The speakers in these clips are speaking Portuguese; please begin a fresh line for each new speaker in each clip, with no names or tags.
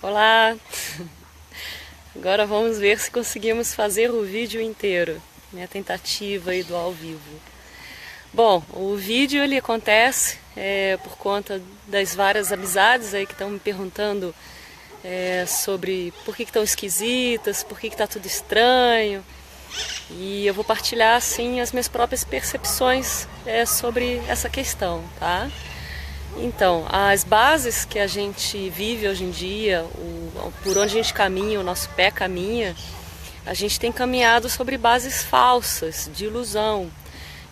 Olá! Agora vamos ver se conseguimos fazer o vídeo inteiro, minha tentativa aí do ao vivo. Bom, o vídeo ele acontece por conta das várias amizades aí que estão me perguntando sobre por que estão esquisitas, por que está tudo estranho. E eu vou partilhar assim as minhas próprias percepções sobre essa questão, tá? Então, as bases que a gente vive hoje em dia, por onde a gente caminha, o nosso pé caminha, a gente tem caminhado sobre bases falsas, de ilusão.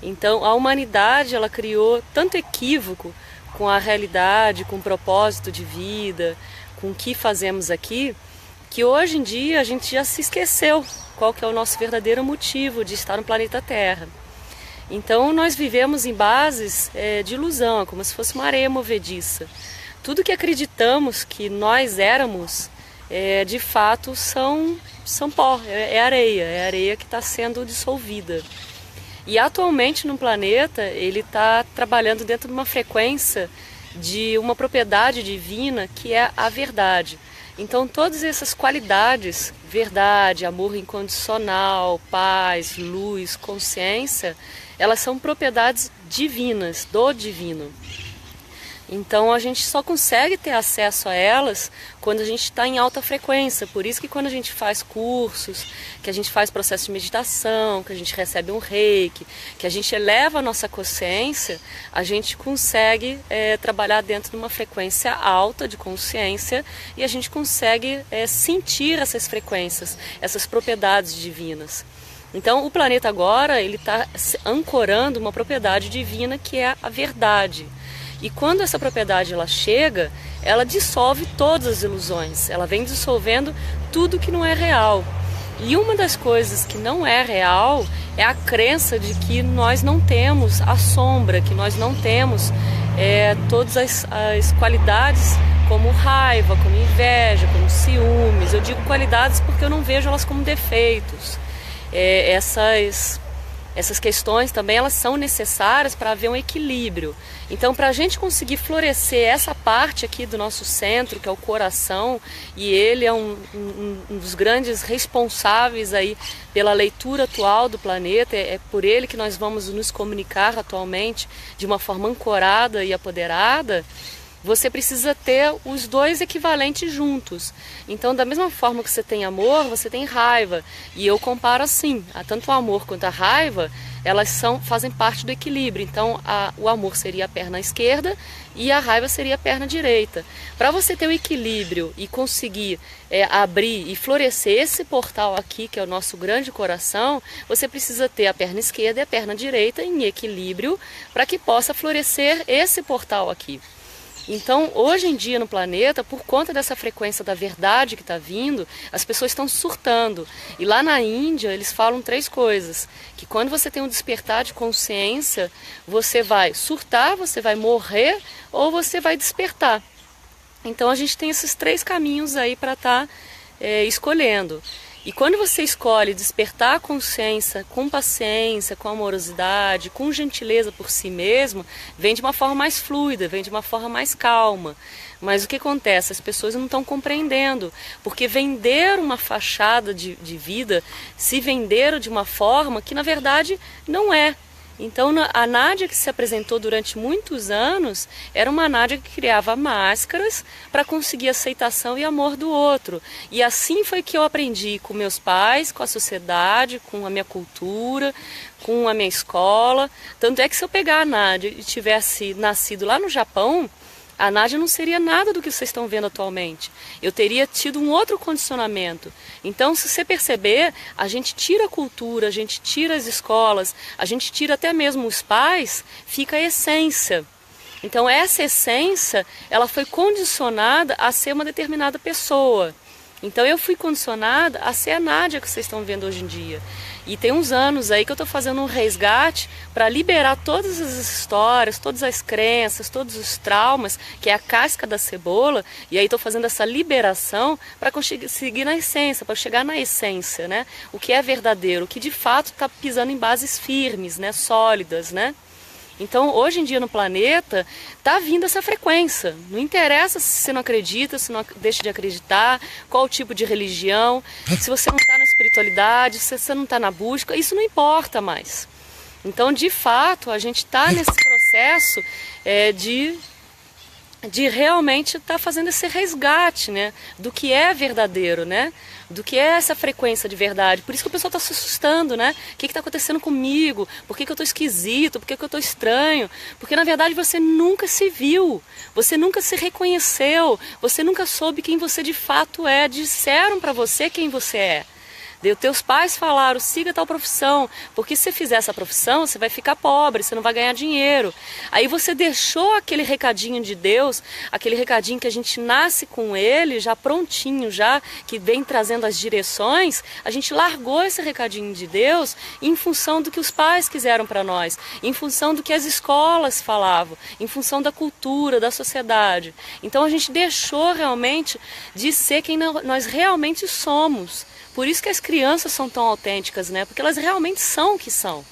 Então, a humanidade ela criou tanto equívoco com a realidade, com o propósito de vida, com o que fazemos aqui, que hoje em dia a gente já se esqueceu qual que é o nosso verdadeiro motivo de estar no planeta Terra. Então nós vivemos em bases de ilusão, como se fosse uma areia movediça. Tudo que acreditamos que nós éramos, de fato são pó, é areia que está sendo dissolvida. E atualmente no planeta ele está trabalhando dentro de uma frequência de uma propriedade divina que é a verdade. Então todas essas qualidades, verdade, amor incondicional, paz, luz, consciência, elas são propriedades divinas, do divino. Então a gente só consegue ter acesso a elas quando a gente está em alta frequência. Por isso que quando a gente faz cursos, que a gente faz processo de meditação, que a gente recebe um reiki, que a gente eleva a nossa consciência, a gente consegue trabalhar dentro de uma frequência alta de consciência e a gente consegue sentir essas frequências, essas propriedades divinas. Então o planeta agora ele está ancorando uma propriedade divina que é a verdade. E quando essa propriedade ela chega, ela dissolve todas as ilusões. Ela vem dissolvendo tudo que não é real. E uma das coisas que não é real é a crença de que nós não temos a sombra, que nós não temos todas as qualidades como raiva, como inveja, como ciúmes. Eu digo qualidades porque eu não vejo elas como defeitos. Essas questões também elas são necessárias para haver um equilíbrio. Então, para a gente conseguir florescer essa parte aqui do nosso centro, que é o coração, e ele é um dos grandes responsáveis aí pela leitura atual do planeta, é por ele que nós vamos nos comunicar atualmente de uma forma ancorada e apoderada. Você precisa ter os dois equivalentes juntos. Então, da mesma forma que você tem amor, você tem raiva. E eu comparo assim, tanto o amor quanto a raiva, elas fazem parte do equilíbrio. Então, o amor seria a perna esquerda e a raiva seria a perna direita. Para você ter o equilíbrio e conseguir abrir e florescer esse portal aqui, que é o nosso grande coração, você precisa ter a perna esquerda e a perna direita em equilíbrio para que possa florescer esse portal aqui. Então, hoje em dia no planeta, por conta dessa frequência da verdade que está vindo, as pessoas estão surtando. E lá na Índia, eles falam 3 coisas. Que quando você tem um despertar de consciência, você vai surtar, você vai morrer ou você vai despertar. Então, a gente tem esses 3 caminhos aí para estar escolhendo. E quando você escolhe despertar a consciência com paciência, com amorosidade, com gentileza por si mesmo, vem de uma forma mais fluida, vem de uma forma mais calma. Mas o que acontece? As pessoas não estão compreendendo, porque venderam uma fachada de vida, se venderam de uma forma que na verdade não é. Então a Nádia que se apresentou durante muitos anos era uma Nádia que criava máscaras para conseguir aceitação e amor do outro. E assim foi que eu aprendi com meus pais, com a sociedade, com a minha cultura, com a minha escola. Tanto é que se eu pegar a Nádia e tivesse nascido lá no Japão, a Nádia não seria nada do que vocês estão vendo atualmente. Eu teria tido um outro condicionamento. Então, se você perceber, a gente tira a cultura, a gente tira as escolas, a gente tira até mesmo os pais, fica a essência. Então, essa essência, ela foi condicionada a ser uma determinada pessoa. Então eu fui condicionada a ser a Nádia que vocês estão vendo hoje em dia. E tem uns anos aí que eu estou fazendo um resgate para liberar todas as histórias, todas as crenças, todos os traumas, que é a casca da cebola. E aí estou fazendo essa liberação para conseguir na essência, para chegar na essência, né? O que é verdadeiro, o que de fato está pisando em bases firmes, né? Sólidas, né? Então, hoje em dia no planeta, está vindo essa frequência. Não interessa se você não acredita, se não deixa de acreditar, qual o tipo de religião, se você não está na espiritualidade, se você não está na busca, isso não importa mais. Então, de fato, a gente está nesse processo de realmente estar fazendo esse resgate, né, do que é verdadeiro, né, do que é essa frequência de verdade. Por isso que o pessoal está se assustando, né? O que está acontecendo comigo? Por que eu estou esquisito? Por que eu estou estranho? Porque na verdade você nunca se viu, você nunca se reconheceu, você nunca soube quem você de fato é. Disseram para você quem você é. Os teus pais falaram, siga tal profissão, porque se você fizer essa profissão, você vai ficar pobre, você não vai ganhar dinheiro. Aí você deixou aquele recadinho de Deus, aquele recadinho que a gente nasce com ele, já prontinho, já que vem trazendo as direções, a gente largou esse recadinho de Deus em função do que os pais quiseram para nós, em função do que as escolas falavam, em função da cultura, da sociedade. Então a gente deixou realmente de ser quem nós realmente somos. Por isso que as crianças são tão autênticas, né? Porque elas realmente são o que são.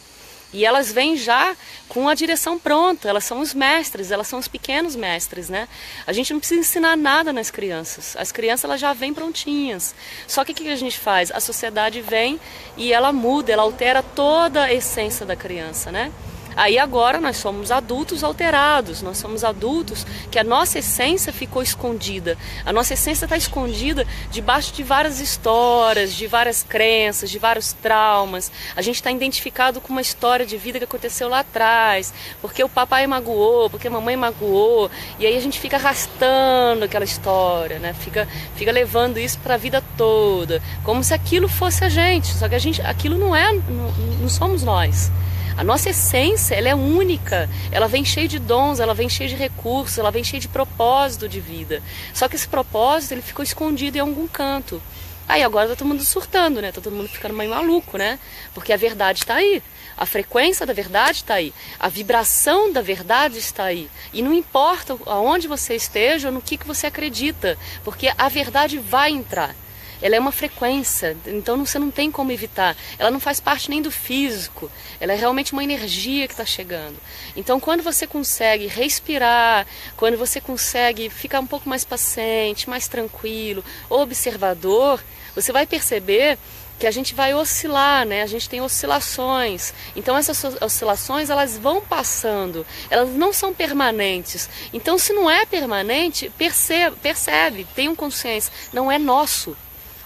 E elas vêm já com a direção pronta, elas são os mestres, elas são os pequenos mestres, né? A gente não precisa ensinar nada nas crianças. As crianças elas já vêm prontinhas. Só que o que a gente faz? A sociedade vem e ela muda, ela altera toda a essência da criança, né? Aí agora nós somos adultos alterados, nós somos adultos que a nossa essência ficou escondida. A nossa essência está escondida debaixo de várias histórias, de várias crenças, de vários traumas. A gente está identificado com uma história de vida que aconteceu lá atrás, porque o papai magoou, porque a mamãe magoou, e aí a gente fica arrastando aquela história, né? Fica levando isso para a vida toda, como se aquilo fosse a gente, só que aquilo não somos nós. A nossa essência, ela é única, ela vem cheia de dons, ela vem cheia de recursos, ela vem cheia de propósito de vida. Só que esse propósito, ele ficou escondido em algum canto. Aí agora tá todo mundo surtando, né? Tá todo mundo ficando meio maluco, né? Porque a verdade está aí, a frequência da verdade está aí, a vibração da verdade está aí. E não importa aonde você esteja ou no que você acredita, porque a verdade vai entrar. Ela é uma frequência, então você não tem como evitar. Ela não faz parte nem do físico, ela é realmente uma energia que está chegando. Então quando você consegue respirar, quando você consegue ficar um pouco mais paciente, mais tranquilo, observador, você vai perceber que a gente vai oscilar, né? A gente tem oscilações. Então essas oscilações, elas vão passando, elas não são permanentes. Então se não é permanente, percebe, tenham consciência, não é nosso.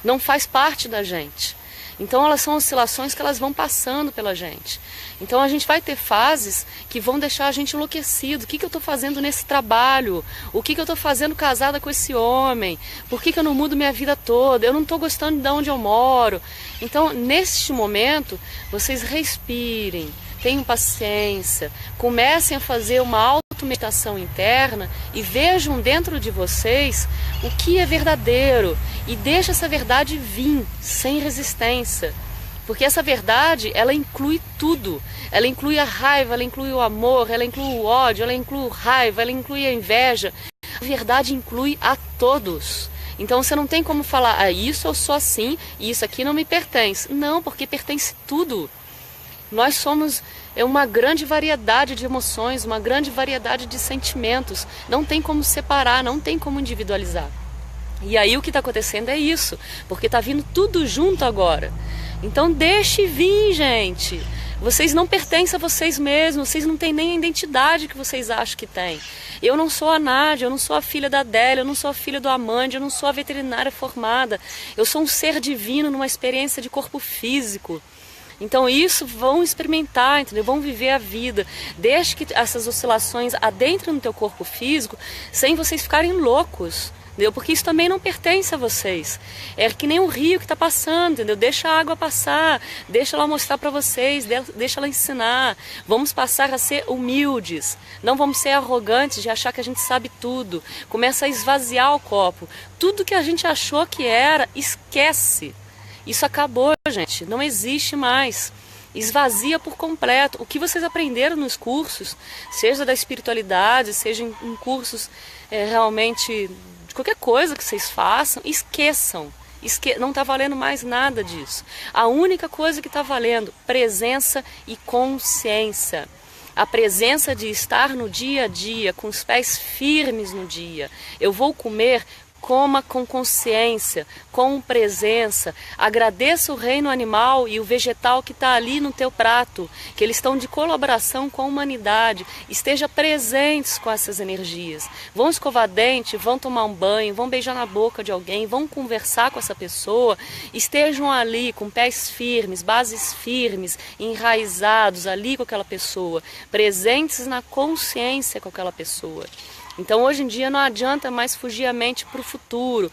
Não faz parte da gente. Então elas são oscilações que elas vão passando pela gente. Então a gente vai ter fases que vão deixar a gente enlouquecido. O que eu estou fazendo nesse trabalho? O que eu estou fazendo casada com esse homem? Por que eu não mudo minha vida toda? Eu não estou gostando de onde eu moro. Então neste momento, vocês respirem, tenham paciência, comecem a fazer uma auto-meditação interna e vejam dentro de vocês o que é verdadeiro e deixa essa verdade vir sem resistência, porque essa verdade, ela inclui tudo, ela inclui a raiva, ela inclui o amor, ela inclui o ódio, ela inclui a raiva, ela inclui a inveja. A verdade inclui a todos. Então você não tem como falar, isso eu sou assim e isso aqui não me pertence. Não, porque pertence tudo. Nós somos uma grande variedade de emoções, uma grande variedade de sentimentos. Não tem como separar, não tem como individualizar. E aí o que está acontecendo é isso, porque está vindo tudo junto agora. Então deixe vir, gente. Vocês não pertencem a vocês mesmos, vocês não têm nem a identidade que vocês acham que têm. Eu não sou a Nádia, eu não sou a filha da Adélia, eu não sou a filha do Amande, eu não sou a veterinária formada. Eu sou um ser divino numa experiência de corpo físico. Então isso vão experimentar, entendeu? Vão viver a vida. Deixe que essas oscilações adentrem no teu corpo físico sem vocês ficarem loucos. Entendeu? Porque isso também não pertence a vocês. É que nem o rio que está passando, entendeu? Deixa a água passar, deixa ela mostrar para vocês, deixa ela ensinar. Vamos passar a ser humildes, não vamos ser arrogantes de achar que a gente sabe tudo. Começa a esvaziar o copo. Tudo que a gente achou que era, esquece. Isso acabou, gente, não existe mais. Esvazia por completo. O que vocês aprenderam nos cursos, seja da espiritualidade, seja em cursos realmente de qualquer coisa que vocês façam, esqueçam. Não está valendo mais nada disso. A única coisa que está valendo, presença e consciência. a presença de estar no dia a dia, com os pés firmes no dia. Eu vou comer, coma com consciência, com presença, agradeça o reino animal e o vegetal que está ali no teu prato, que eles estão de colaboração com a humanidade, esteja presentes com essas energias. Vão escovar dente, vão tomar um banho, vão beijar na boca de alguém, vão conversar com essa pessoa, estejam ali com pés firmes, bases firmes, enraizados ali com aquela pessoa, presentes na consciência com aquela pessoa. Então hoje em dia não adianta mais fugir a mente para o futuro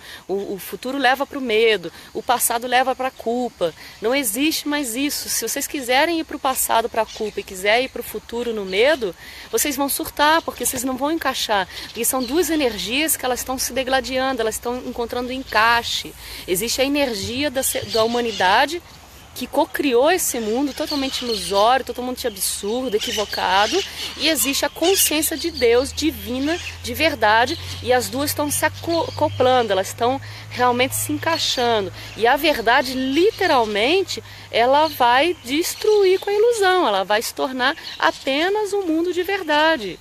futuro leva para o medo, o passado leva para a culpa, não existe mais isso. Se vocês quiserem ir para o passado para a culpa e quiserem ir para o futuro no medo, vocês vão surtar, porque vocês não vão encaixar, porque são duas energias que elas estão se degladiando, elas estão encontrando encaixe. Existe a energia da humanidade, que co-criou esse mundo totalmente ilusório, totalmente absurdo, equivocado, e existe a consciência de Deus, divina, de verdade, e as duas estão se acoplando, elas estão realmente se encaixando. E a verdade, literalmente, ela vai destruir com a ilusão, ela vai se tornar apenas um mundo de verdade.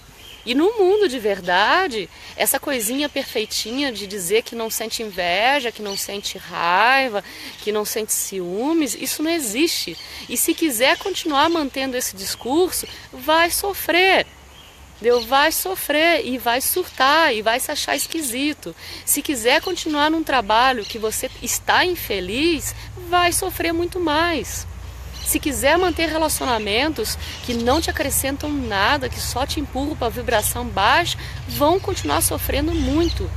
E no mundo de verdade, essa coisinha perfeitinha de dizer que não sente inveja, que não sente raiva, que não sente ciúmes, isso não existe. E se quiser continuar mantendo esse discurso, vai sofrer. Deus vai sofrer e vai surtar e vai se achar esquisito. Se quiser continuar num trabalho que você está infeliz, vai sofrer muito mais. Se quiser manter relacionamentos que não te acrescentam nada, que só te empurram para a vibração baixa, vão continuar sofrendo muito.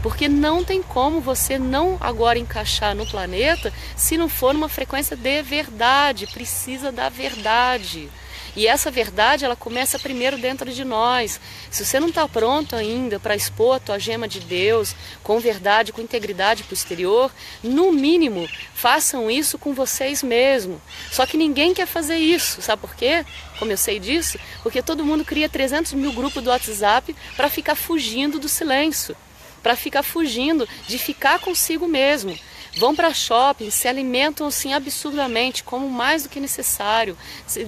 Porque não tem como você não agora encaixar no planeta se não for numa frequência de verdade, precisa da verdade. E essa verdade, ela começa primeiro dentro de nós. Se você não está pronto ainda para expor a tua gema de Deus com verdade, com integridade para o exterior, no mínimo, façam isso com vocês mesmos. Só que ninguém quer fazer isso. Sabe por quê? Como eu sei disso? Porque todo mundo cria 300 mil grupos do WhatsApp para ficar fugindo do silêncio, para ficar fugindo de ficar consigo mesmo. Vão para shopping, se alimentam assim absurdamente, comem mais do que necessário,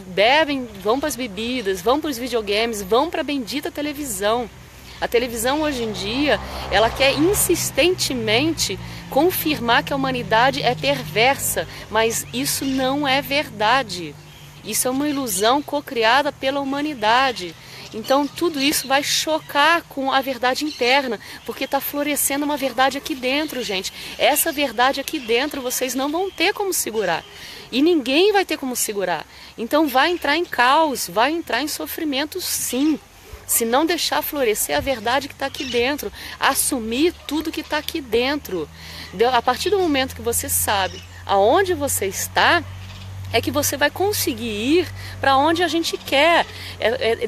bebem, vão para as bebidas, vão para os videogames, vão para a bendita televisão. A televisão hoje em dia, ela quer insistentemente confirmar que a humanidade é perversa, mas isso não é verdade. Isso é uma ilusão co-criada pela humanidade. Então tudo isso vai chocar com a verdade interna, porque está florescendo uma verdade aqui dentro, gente. Essa verdade aqui dentro vocês não vão ter como segurar. E ninguém vai ter como segurar. Então vai entrar em caos, vai entrar em sofrimento sim. Se não deixar florescer a verdade que está aqui dentro, assumir tudo que está aqui dentro. A partir do momento que você sabe aonde você está, é que você vai conseguir ir para onde a gente quer,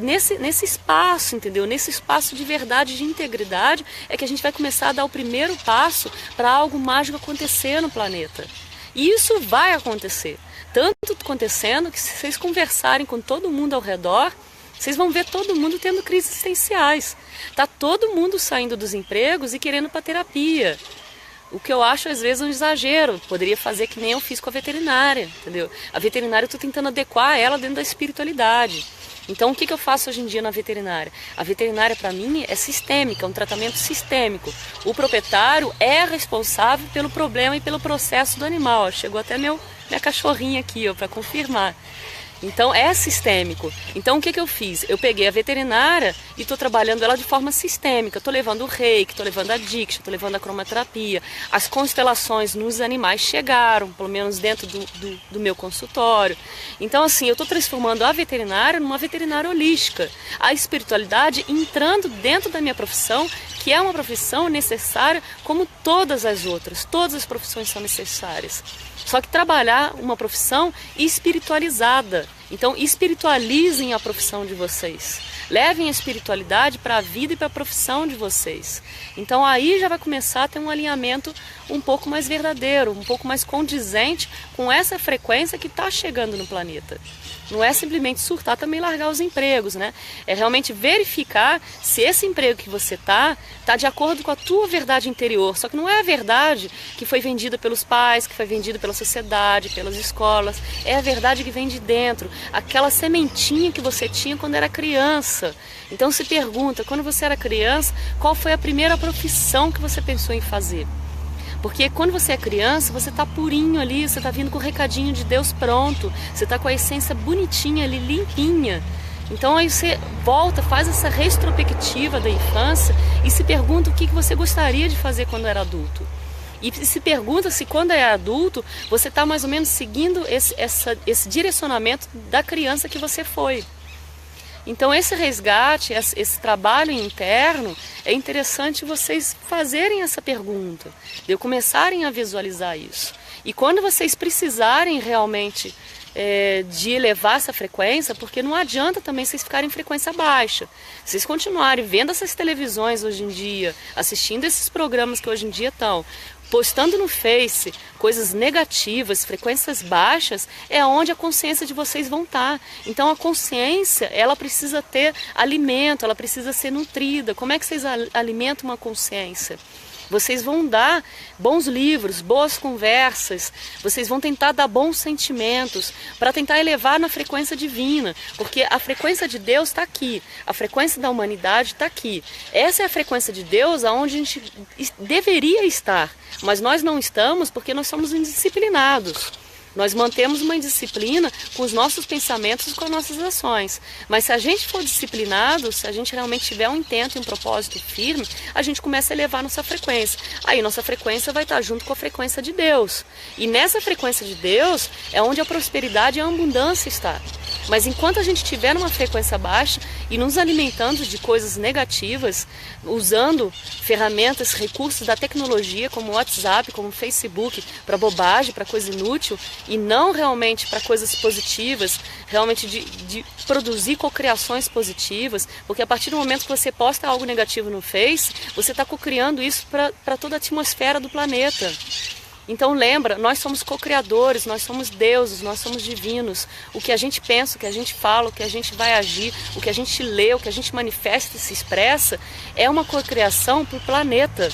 nesse espaço, entendeu? Nesse espaço de verdade, de integridade, é que a gente vai começar a dar o primeiro passo para algo mágico acontecer no planeta. E isso vai acontecer, tanto acontecendo que se vocês conversarem com todo mundo ao redor, vocês vão ver todo mundo tendo crises existenciais. Tá todo mundo saindo dos empregos e querendo ir para terapia. O que eu acho, às vezes, um exagero. Poderia fazer que nem eu fiz com a veterinária, entendeu? A veterinária eu estou tentando adequar ela dentro da espiritualidade. Então, o que eu faço hoje em dia na veterinária? A veterinária, para mim, é sistêmica, é um tratamento sistêmico. O proprietário é responsável pelo problema e pelo processo do animal. Chegou até minha cachorrinha aqui, para confirmar. Então é sistêmico. Então o que eu fiz? Eu peguei a veterinária e estou trabalhando ela de forma sistêmica. Estou levando o reiki, estou levando a diksha, estou levando a cromoterapia. As constelações nos animais chegaram, pelo menos dentro do meu consultório. Então assim, eu estou transformando a veterinária numa veterinária holística. A espiritualidade entrando dentro da minha profissão, que é uma profissão necessária como todas as outras. Todas as profissões são necessárias. Só que trabalhar uma profissão espiritualizada. Então espiritualizem a profissão de vocês. levem a espiritualidade para a vida e para a profissão de vocês. Então aí já vai começar a ter um alinhamento um pouco mais verdadeiro, um pouco mais condizente com essa frequência que está chegando no planeta. Não é simplesmente surtar, também largar os empregos, né? É realmente verificar se esse emprego que você tá de acordo com a tua verdade interior. Só que não é a verdade que foi vendida pelos pais, que foi vendida pela sociedade, pelas escolas. É a verdade que vem de dentro, aquela sementinha que você tinha quando era criança. Então se pergunta, quando você era criança, qual foi a primeira profissão que você pensou em fazer? Porque quando você é criança, você está purinho ali, você está vindo com o recadinho de Deus pronto, você está com a essência bonitinha ali, limpinha. Então aí você volta, faz essa retrospectiva da infância e se pergunta o que você gostaria de fazer quando era adulto. E se pergunta se quando é adulto, você está mais ou menos seguindo esse direcionamento da criança que você foi. Então esse resgate, esse trabalho interno, é interessante vocês fazerem essa pergunta, de começarem a visualizar isso. E quando vocês precisarem realmente de elevar essa frequência, porque não adianta também vocês ficarem em frequência baixa. Vocês continuarem vendo essas televisões hoje em dia, assistindo esses programas que hoje em dia estão, postando no Face coisas negativas, frequências baixas, é onde a consciência de vocês vão estar. Então a consciência, ela precisa ter alimento, ela precisa ser nutrida. Como é que vocês alimentam uma consciência? Vocês vão dar bons livros, boas conversas, vocês vão tentar dar bons sentimentos para tentar elevar na frequência divina, porque a frequência de Deus está aqui, a frequência da humanidade está aqui. Essa é a frequência de Deus aonde a gente deveria estar, mas nós não estamos porque nós somos indisciplinados. Nós mantemos uma indisciplina com os nossos pensamentos e com as nossas ações. Mas se a gente for disciplinado, se a gente realmente tiver um intento e um propósito firme, a gente começa a elevar nossa frequência. Aí nossa frequência vai estar junto com a frequência de Deus. E nessa frequência de Deus é onde a prosperidade e a abundância está. Mas enquanto a gente estiver numa frequência baixa e nos alimentando de coisas negativas, usando ferramentas, recursos da tecnologia como o WhatsApp, como o Facebook, para bobagem, para coisa inútil, e não realmente para coisas positivas, realmente de produzir cocriações positivas, porque a partir do momento que você posta algo negativo no Face, você está cocriando isso para toda a atmosfera do planeta. Então lembra, nós somos co-criadores, nós somos deuses, nós somos divinos. O que a gente pensa, o que a gente fala, o que a gente vai agir, o que a gente lê, o que a gente manifesta e se expressa, é uma cocriação para o planeta.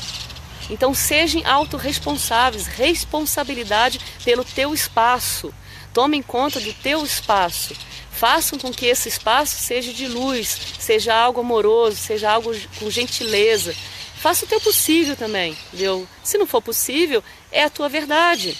Então sejam autorresponsáveis, responsabilidade pelo teu espaço. Tomem conta do teu espaço. Façam com que esse espaço seja de luz, seja algo amoroso, seja algo com gentileza. Faça o teu possível também, viu? Se não for possível, é a tua verdade.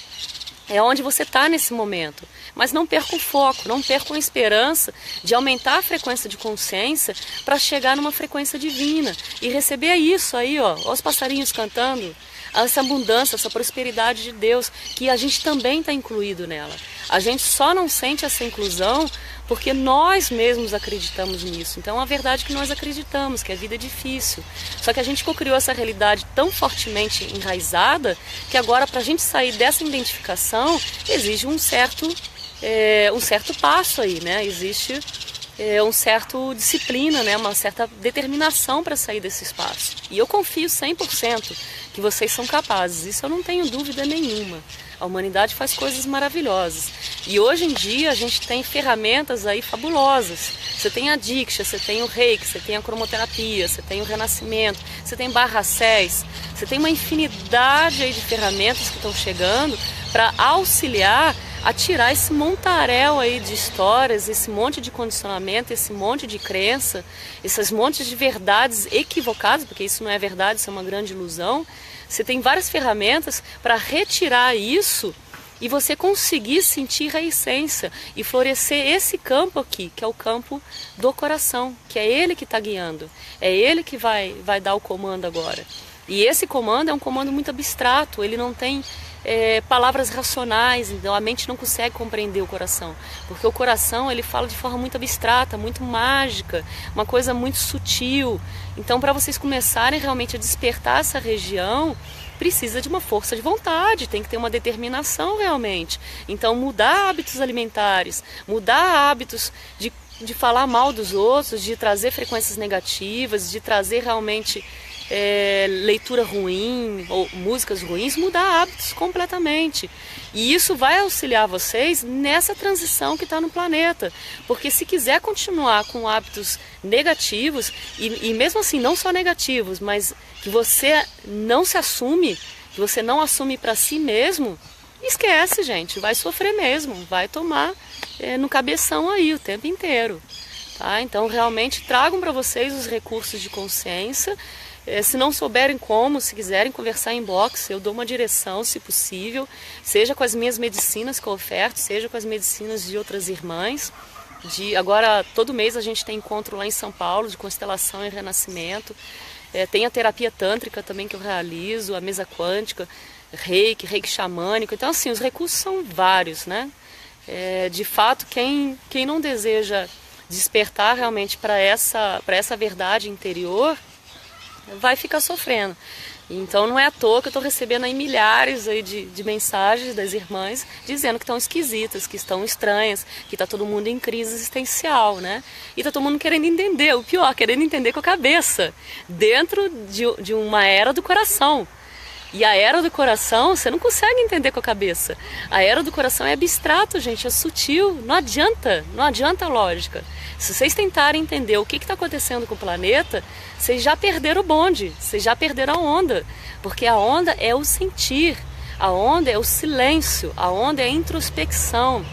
É onde você está nesse momento. Mas não perca o foco, não perca a esperança de aumentar a frequência de consciência para chegar numa frequência divina e receber isso aí, ó os passarinhos cantando, essa abundância, essa prosperidade de Deus, que a gente também está incluído nela. A gente só não sente essa inclusão porque nós mesmos acreditamos nisso. Então a verdade é que nós acreditamos, que a vida é difícil. Só que a gente cocriou essa realidade tão fortemente enraizada que agora, para a gente sair dessa identificação, exige um certo passo aí, né? Existe um certo disciplina, né? Uma certa determinação para sair desse espaço. E eu confio 100% que vocês são capazes, isso eu não tenho dúvida nenhuma. A humanidade faz coisas maravilhosas. E hoje em dia a gente tem ferramentas aí fabulosas. Você tem a Diksha, você tem o Reiki, você tem a cromoterapia, você tem o renascimento, você tem Barra-Cés, você tem uma infinidade aí de ferramentas que estão chegando para auxiliar a tirar esse montaréu aí de histórias, esse monte de condicionamento, esse monte de crença, esses montes de verdades equivocadas, porque isso não é verdade, isso é uma grande ilusão. Você tem várias ferramentas para retirar isso e você conseguir sentir a essência e florescer esse campo aqui, que é o campo do coração, que é ele que está guiando, é ele que vai dar o comando agora. E esse comando é um comando muito abstrato, ele não tem palavras racionais, então a mente não consegue compreender o coração, porque o coração ele fala de forma muito abstrata, muito mágica, uma coisa muito sutil. Então para vocês começarem realmente a despertar essa região, precisa de uma força de vontade, tem que ter uma determinação realmente. Então mudar hábitos alimentares, mudar hábitos de de falar mal dos outros, de trazer frequências negativas, de trazer realmente leitura ruim ou músicas ruins, mudar hábitos completamente. E isso vai auxiliar vocês nessa transição que está no planeta. Porque se quiser continuar com hábitos negativos, e mesmo assim não só negativos, mas que você não se assume, que você não assume para si mesmo, esquece, gente, vai sofrer mesmo, vai tomar no cabeção aí o tempo inteiro. Tá? Então realmente tragam para vocês os recursos de consciência. Se não souberem como, se quiserem conversar em box, eu dou uma direção, se possível, seja com as minhas medicinas que eu oferto, seja com as medicinas de outras irmãs. Agora, todo mês a gente tem encontro lá em São Paulo de constelação e renascimento. Tem a terapia tântrica também que eu realizo, a mesa quântica, reiki xamânico. Então, assim, os recursos são vários, né? De fato, quem não deseja despertar realmente para essa verdade interior, vai ficar sofrendo. Então não é à toa que eu estou recebendo aí milhares aí de mensagens das irmãs dizendo que estão esquisitas, que estão estranhas, que está todo mundo em crise existencial, né? E está todo mundo querendo entender, o pior, querendo entender com a cabeça, dentro de uma era do coração. E a era do coração, você não consegue entender com a cabeça. A era do coração é abstrato, gente, é sutil, não adianta a lógica. Se vocês tentarem entender o que está acontecendo com o planeta, vocês já perderam o bonde, vocês já perderam a onda. Porque a onda é o sentir, a onda é o silêncio, a onda é a introspecção.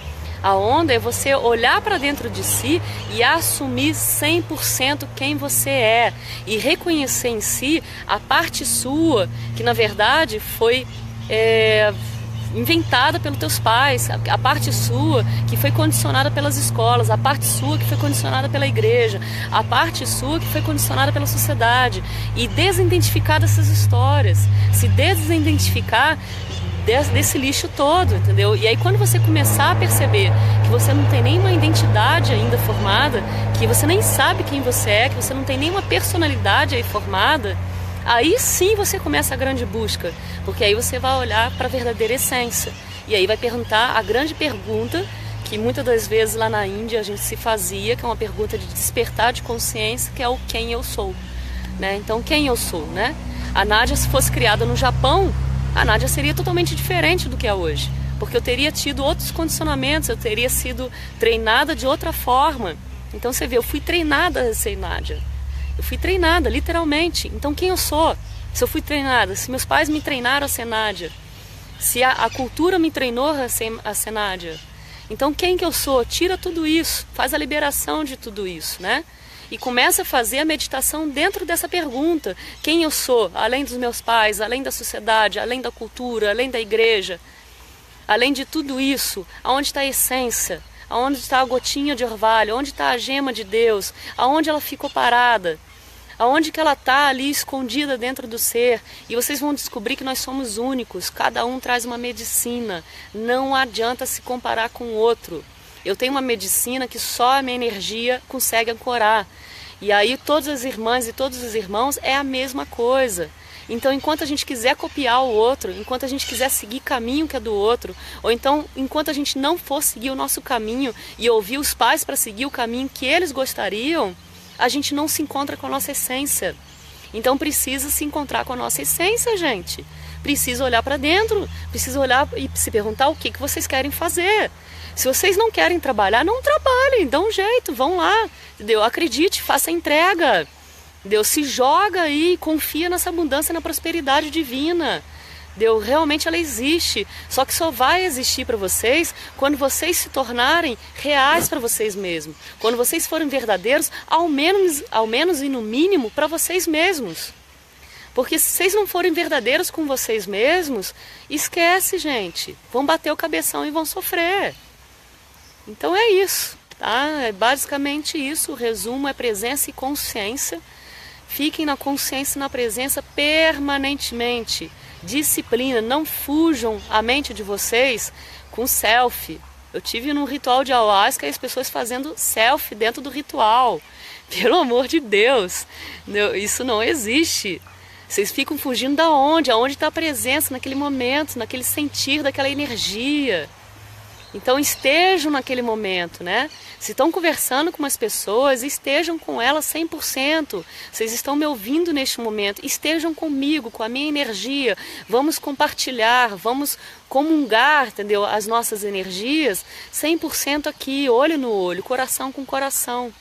A onda é você olhar para dentro de si e assumir 100% quem você é. E reconhecer em si a parte sua, que na verdade foi inventada pelos teus pais, a parte sua que foi condicionada pelas escolas, a parte sua que foi condicionada pela igreja, a parte sua que foi condicionada pela sociedade. E desidentificar dessas histórias, se desidentificar desse lixo todo, entendeu? E aí quando você começar a perceber que você não tem nenhuma identidade ainda formada, que você nem sabe quem você é, que você não tem nenhuma personalidade aí formada, aí sim você começa a grande busca, porque aí você vai olhar para a verdadeira essência. E aí vai perguntar a grande pergunta que muitas das vezes lá na Índia a gente se fazia, que é uma pergunta de despertar de consciência, que é o quem eu sou, né? Então quem eu sou, né? A Nádia, se fosse criada no Japão, a Nádia seria totalmente diferente do que é hoje, porque eu teria tido outros condicionamentos, eu teria sido treinada de outra forma. Então você vê, eu fui treinada a ser Nádia, eu fui treinada, literalmente. Então quem eu sou? Se eu fui treinada, se meus pais me treinaram a ser Nádia, se a cultura me treinou a ser Nádia, então quem que eu sou? Tira tudo isso, faz a liberação de tudo isso, né? E começa a fazer a meditação dentro dessa pergunta. Quem eu sou? Além dos meus pais, além da sociedade, além da cultura, além da igreja. Além de tudo isso, aonde está a essência? Aonde está a gotinha de orvalho? Onde está a gema de Deus? Aonde ela ficou parada? Aonde que ela está ali escondida dentro do ser? E vocês vão descobrir que nós somos únicos. Cada um traz uma medicina. Não adianta se comparar com o outro. Eu tenho uma medicina que só a minha energia consegue ancorar. E aí todas as irmãs e todos os irmãos é a mesma coisa. Então enquanto a gente quiser copiar o outro, enquanto a gente quiser seguir caminho que é do outro, ou então enquanto a gente não for seguir o nosso caminho e ouvir os pais para seguir o caminho que eles gostariam, a gente não se encontra com a nossa essência. Então precisa se encontrar com a nossa essência, gente. Precisa olhar para dentro, precisa olhar e se perguntar o que vocês querem fazer. Se vocês não querem trabalhar, não trabalhem, dão um jeito, vão lá, entendeu? Acredite, faça entrega, entendeu? Se joga aí, confia nessa abundância, na prosperidade divina, entendeu? Realmente ela existe, só que só vai existir para vocês quando vocês se tornarem reais para vocês mesmos, quando vocês forem verdadeiros, ao menos e no mínimo para vocês mesmos. Porque se vocês não forem verdadeiros com vocês mesmos, esquece, gente, vão bater o cabeção e vão sofrer. Então é isso, tá? É basicamente isso. O resumo é presença e consciência. Fiquem na consciência e na presença permanentemente. Disciplina, não fujam a mente de vocês com selfie. Eu tive num ritual de ayahuasca e as pessoas fazendo selfie dentro do ritual. Pelo amor de Deus, isso não existe. Vocês ficam fugindo da onde? Aonde está a presença naquele momento, naquele sentir daquela energia. Então estejam naquele momento, né? Se estão conversando com umas pessoas, estejam com elas 100%. Vocês estão me ouvindo neste momento, estejam comigo, com a minha energia. Vamos compartilhar, vamos comungar, entendeu? As nossas energias 100% aqui, olho no olho, coração com coração.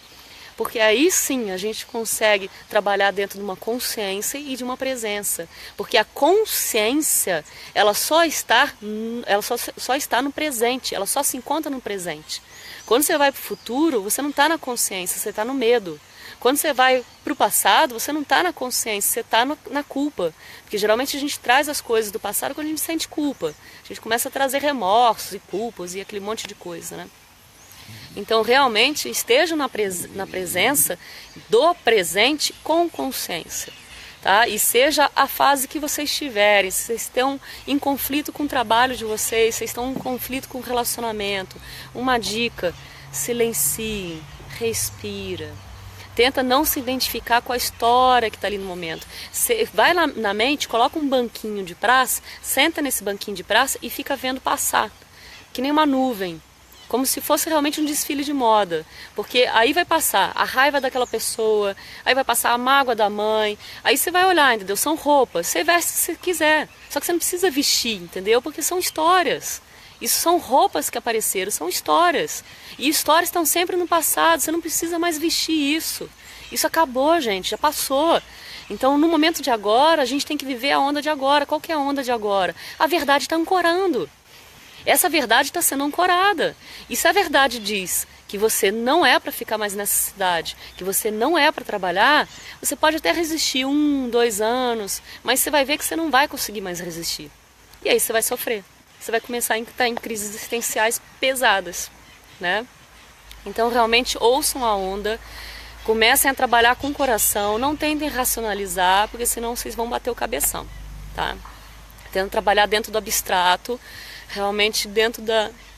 Porque aí sim a gente consegue trabalhar dentro de uma consciência e de uma presença. Porque a consciência, ela só está no presente, ela só se encontra no presente. Quando você vai para o futuro, você não está na consciência, você está no medo. Quando você vai para o passado, você não está na consciência, você está na culpa. Porque geralmente a gente traz as coisas do passado quando a gente sente culpa. A gente começa a trazer remorsos e culpas e aquele monte de coisa, né? Então, realmente, estejam na presença do presente com consciência, tá? E seja a fase que vocês estiverem, se vocês estão em conflito com o trabalho de vocês, se vocês estão em conflito com o relacionamento, uma dica, silenciem, respira. Tenta não se identificar com a história que está ali no momento. Você vai lá na mente, coloca um banquinho de praça, senta nesse banquinho de praça e fica vendo passar, que nem uma nuvem. Como se fosse realmente um desfile de moda, porque aí vai passar a raiva daquela pessoa, aí vai passar a mágoa da mãe, aí você vai olhar, entendeu? São roupas, você veste se você quiser, só que você não precisa vestir, entendeu? Porque são histórias, isso são roupas que apareceram, são histórias, e histórias estão sempre no passado, você não precisa mais vestir isso acabou, gente, já passou. Então, no momento de agora, a gente tem que viver a onda de agora. Qual que é a onda de agora? A verdade está ancorando. Essa verdade está sendo ancorada. E se a verdade diz que você não é para ficar mais nessa cidade, que você não é para trabalhar, você pode até resistir 1, 2 anos, mas você vai ver que você não vai conseguir mais resistir. E aí você vai sofrer. Você vai começar a estar em crises existenciais pesadas, né? Então, realmente, ouçam a onda, comecem a trabalhar com o coração, não tentem racionalizar, porque senão vocês vão bater o cabeção, tá? Tentem trabalhar dentro do abstrato, realmente dentro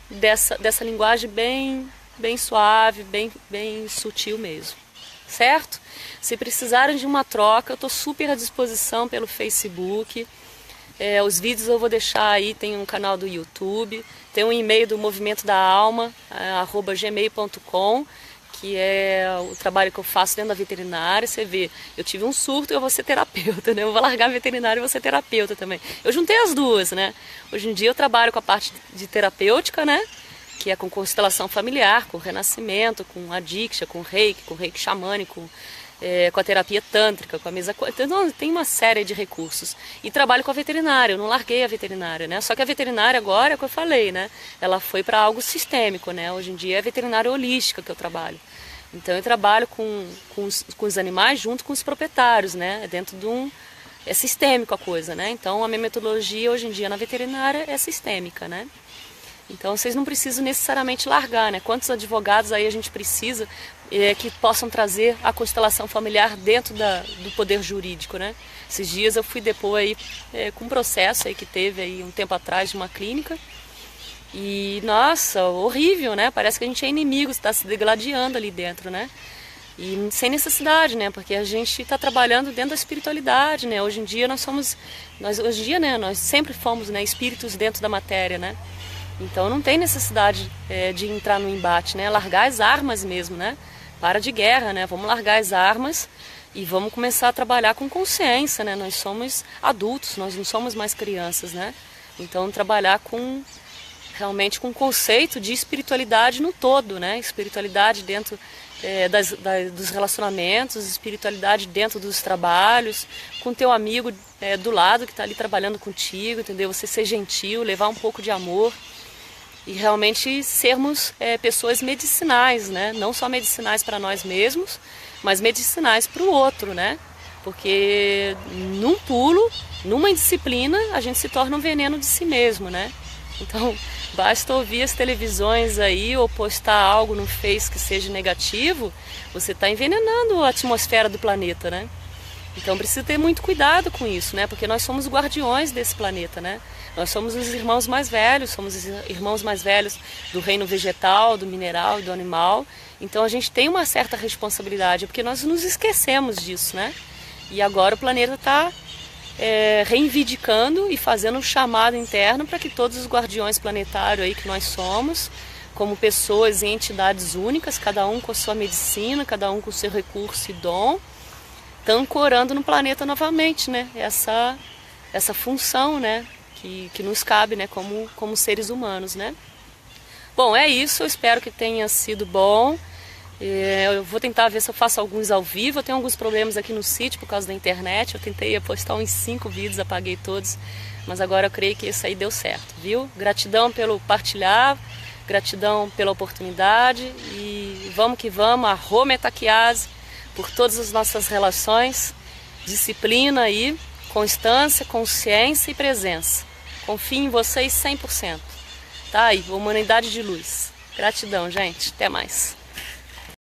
dessa linguagem bem suave, bem sutil mesmo, certo? Se precisarem de uma troca, eu estou super à disposição pelo Facebook, os vídeos eu vou deixar aí, tem um canal do YouTube, tem um e-mail do Movimento da Alma, @gmail.com, que é o trabalho que eu faço dentro da veterinária. Você vê, eu tive um surto, eu vou ser terapeuta, né? Eu vou largar a veterinária e vou ser terapeuta também. Eu juntei as duas, né? Hoje em dia eu trabalho com a parte de terapêutica, né? Que é com constelação familiar, com renascimento, com a Diksha, com reiki xamânico, com a terapia tântrica, com a mesa... Então, tem uma série de recursos. E trabalho com a veterinária, eu não larguei a veterinária, né? Só que a veterinária agora, é o que eu falei, né? Ela foi para algo sistêmico, né? Hoje em dia é veterinária holística que eu trabalho. Então eu trabalho com os animais junto com os proprietários, né? É dentro de é sistêmico a coisa, né? Então a minha metodologia hoje em dia na veterinária é sistêmica, né? Então vocês não precisam necessariamente largar, né? Quantos advogados aí a gente precisa que possam trazer a constelação familiar dentro do poder jurídico, né? Esses dias eu fui depor aí com um processo aí que teve aí um tempo atrás de uma clínica e, nossa, horrível, né? Parece que a gente é inimigo, está se degladiando ali dentro, né? E sem necessidade, né? Porque a gente está trabalhando dentro da espiritualidade, né? Hoje em dia nós sempre fomos, né, espíritos dentro da matéria, né? Então não tem necessidade de entrar no embate, né? Largar as armas mesmo, né? Para de guerra, né? Vamos largar as armas e vamos começar a trabalhar com consciência, né? Nós somos adultos, nós não somos mais crianças, né? Então trabalhar realmente com o conceito de espiritualidade no todo, né? Espiritualidade dentro dos relacionamentos, espiritualidade dentro dos trabalhos, com teu amigo do lado que está ali trabalhando contigo, entendeu? Você ser gentil, levar um pouco de amor. E realmente sermos pessoas medicinais, né? Não só medicinais para nós mesmos, mas medicinais para o outro, né? Porque num pulo, numa indisciplina, a gente se torna um veneno de si mesmo, né? Então, basta ouvir as televisões aí ou postar algo no Face que seja negativo, você está envenenando a atmosfera do planeta, né? Então precisa ter muito cuidado com isso, né? Porque nós somos guardiões desse planeta, né? Nós somos os irmãos mais velhos, somos os irmãos mais velhos do reino vegetal, do mineral e do animal. Então a gente tem uma certa responsabilidade, porque nós nos esquecemos disso, né? E agora o planeta está reivindicando e fazendo um chamado interno para que todos os guardiões planetários aí que nós somos, como pessoas e entidades únicas, cada um com a sua medicina, cada um com o seu recurso e dom, estão ancorando no planeta novamente, né? Essa função, né? Que nos cabe, né? Como seres humanos, né? Bom, é isso. Eu espero que tenha sido bom. Eu vou tentar ver se eu faço alguns ao vivo. Eu tenho alguns problemas aqui no sítio por causa da internet. Eu tentei postar uns 5 vídeos, apaguei todos. Mas agora eu creio que isso aí deu certo, viu? Gratidão pelo partilhar, gratidão pela oportunidade. E vamos que vamos, arro metaquiase, por todas as nossas relações. Disciplina aí, constância, consciência e presença. Confio em vocês 100%. Tá aí, humanidade de luz. Gratidão, gente. Até mais.